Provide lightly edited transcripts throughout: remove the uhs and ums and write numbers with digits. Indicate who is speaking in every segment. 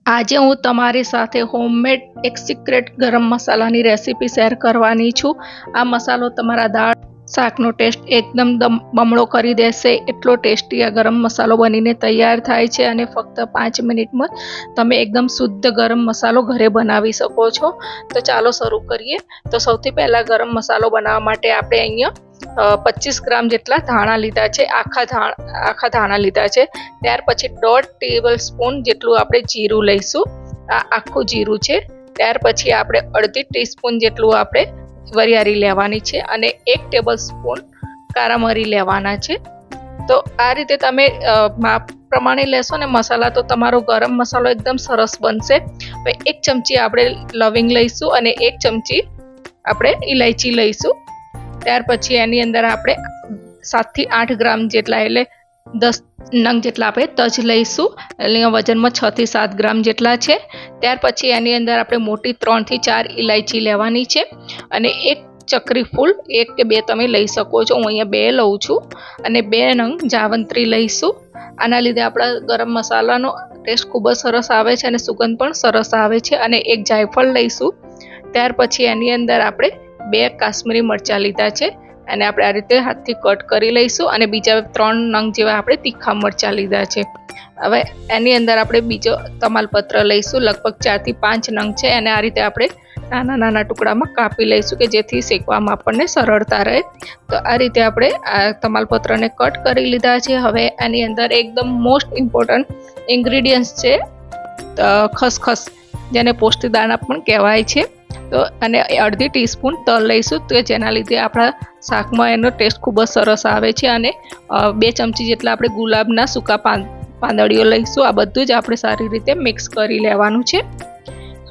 Speaker 1: આજે હું તમારી સાથે હોમમેડ એક સિક્રેટ ગરમ મસાલાની રેસીપી શેર કરવાની છું। આ મસાલો તમારા દાળ શાકનો ટેસ્ટ એકદમ બમણો કરી દેશે। એટલો ટેસ્ટી આ ગરમ મસાલો બનીને તૈયાર થાય છે અને ફક્ત 5 મિનિટમાં તમે એકદમ શુદ્ધ ગરમ મસાલો ઘરે બનાવી શકો છો। તો ચાલો શરૂ કરીએ। તો સૌથી પહેલા ગરમ મસાલો બનાવવા માટે આપણે અહીંયા 25 ગ્રામ જેટલા ધાણા લીધા છે, આખા ધાણા લીધા છે। ત્યાર પછી 1.5 ટેબલસ્પૂન જેટલું આપણે જીરું લઈશું। આ આખું જીરું છે। ત્યાર પછી આપણે અડધી ટીસ્પૂન જેટલું આપણે વરિયાળી લેવાની છે અને 1 ટેબલસ્પૂન કાળા મરી લેવાના છે। તો આ રીતે તમે માપ પ્રમાણે લેશો ને મસાલા તો તમારો ગરમ મસાલો એકદમ સરસ બનશે। હવે 1 ચમચી આપણે લવિંગ લઈશું અને 1 ચમચી આપણે ઇલાયચી લઈશું। ત્યાર પછી એની અંદર આપણે 7 થી 8 ગ્રામ જેટલા એટલે 10 નંગ જેટલા આપણે તજ લઈશું। એટલે વજનમાં 6 થી 7 ગ્રામ જેટલા છે। ત્યાર પછી એની અંદર આપણે મોટી 3 થી 4 ઇલાયચી લેવાની છે અને 1 ચક્રી ફૂલ 1 કે 2 તમે લઈ શકો છો। હું અહીંયા 2 લઉં છું અને 2 નંગ જાવંત્રી લઈશું। આના લીધે આપણા ગરમ મસાલાનો ટેસ્ટ ખૂબ જ સરસ આવે છે અને સુગંધ પણ સરસ આવે છે। અને 1 જાયફળ લઈશું। ત્યાર પછી એની અંદર આપણે 2 કાશ્મીરી મરચાં લીધા છે અને આપણે આ રીતે હાથથી કટ કરી લઈશું અને બીજા 3 નંગ જેવા આપણે તીખા મરચાં લીધા છે। હવે એની અંદર આપણે બીજો તમાલપત્ર લઈશું, લગભગ 4 થી 5 નંગ છે અને આ રીતે આપણે નાના નાના ટુકડામાં કાપી લઈશું કે જેથી શેકવામાં આપણને સરળતા રહે। તો આ રીતે આપણે આ તમાલપત્રને કટ કરી લીધા છે। હવે એની અંદર એકદમ મોસ્ટ ઇમ્પોર્ટન્ટ ઇન્ગ્રેડિયન્ટ્સ છે ખસખસ, જેને પોસ્તી દાણા પણ કહેવાય છે। તો અને અડધી ટીસ્પૂન તલ લઈશું તો જેના લીધે આપણા શાકમાં એનો ટેસ્ટ ખૂબ જ સરસ આવે છે। અને 2 ચમચી જેટલા આપણે ગુલાબના સૂકા પાંદડીઓ લઈશું। આ બધું જ આપણે સારી રીતે મિક્સ કરી લેવાનું છે।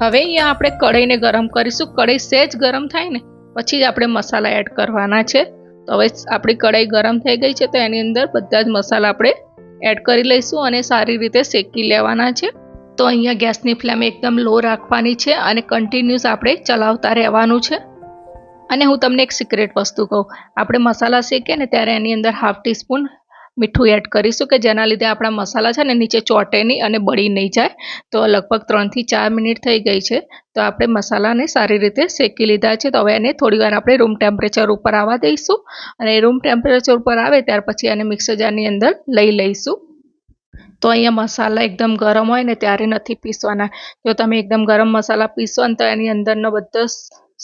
Speaker 1: હવે અહીંયા આપણે કઢાઈને ગરમ કરીશું। કઢાઈ સહેજ ગરમ થાય ને પછી જ આપણે મસાલા એડ કરવાના છે। તો હવે આપણી કઢાઈ ગરમ થઈ ગઈ છે તો એની અંદર બધા જ મસાલા આપણે એડ કરી લઈશું અને સારી રીતે શેકી લેવાના છે। તો અહીંયા ગેસની ફ્લેમ એકદમ લો રાખવાની છે અને કન્ટિન્યુઅસ આપણે ચલાવતા રહેવાનું છે। અને હું તમને એક સિક્રેટ વસ્તુ કહું, આપણે મસાલા શેકીએ ને ત્યારે એની અંદર 1/2 ટીસ્પૂન મીઠું એડ કરીશું કે જેના લીધે આપણા મસાલા છે ને નીચે ચોંટે નહીં અને બળી નહીં જાય। તો લગભગ 3 થી 4 મિનિટ થઈ ગઈ છે તો આપણે મસાલાને સારી રીતે શેકી લીધા છે। તો હવે એને થોડી વાર આપણે રૂમ ટેમ્પરેચર ઉપર આવવા દઈશું અને રૂમ ટેમ્પરેચર ઉપર આવે ત્યાર પછી એને મિક્સર જારની અંદર લઈ લઈશું। તો અહીંયા મસાલા એકદમ ગરમ હોય ને ત્યારે નથી પીસવાના। જો તમે એકદમ ગરમ મસાલા પીસો ને તો એની અંદરનો બધો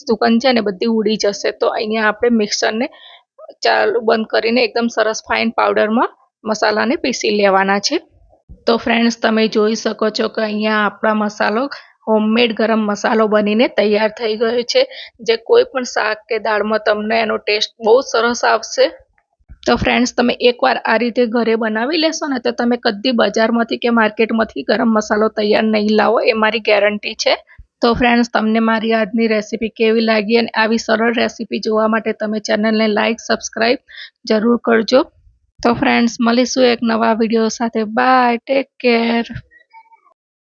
Speaker 1: સુગંધ છે ને બધી ઉડી જશે। તો અહીંયા આપણે મિક્સરને ચાલુ બંધ કરીને એકદમ સરસ ફાઇન પાવડરમાં મસાલાને પીસી લેવાના છે। તો ફ્રેન્ડ્સ, તમે જોઈ શકો છો કે અહીંયા આપણા મસાલો હોમમેડ ગરમ મસાલો બનીને તૈયાર થઈ ગયો છે, જે કોઈ પણ શાક કે દાળમાં તમને એનો ટેસ્ટ બહુ સરસ આવશે। તો ફ્રેન્ડ્સ, તમે એકવાર આ રીતે ઘરે બનાવી લેશો ને તો તમે કદી બજારમાંથી કે માર્કેટમાંથી ગરમ મસાલો તૈયાર નહીં લાવો, એ મારી ગેરંટી છે। તો ફ્રેન્ડ્સ, તમને મારી આજની રેસીપી કેવી લાગી અને આવી સરળ રેસીપી જોવા માટે તમે ચેનલને લાઇક સબસ્ક્રાઈબ જરૂર કરજો। તો ફ્રેન્ડ્સ, મળીશું એક નવા વિડીયો સાથે। Bye, take care.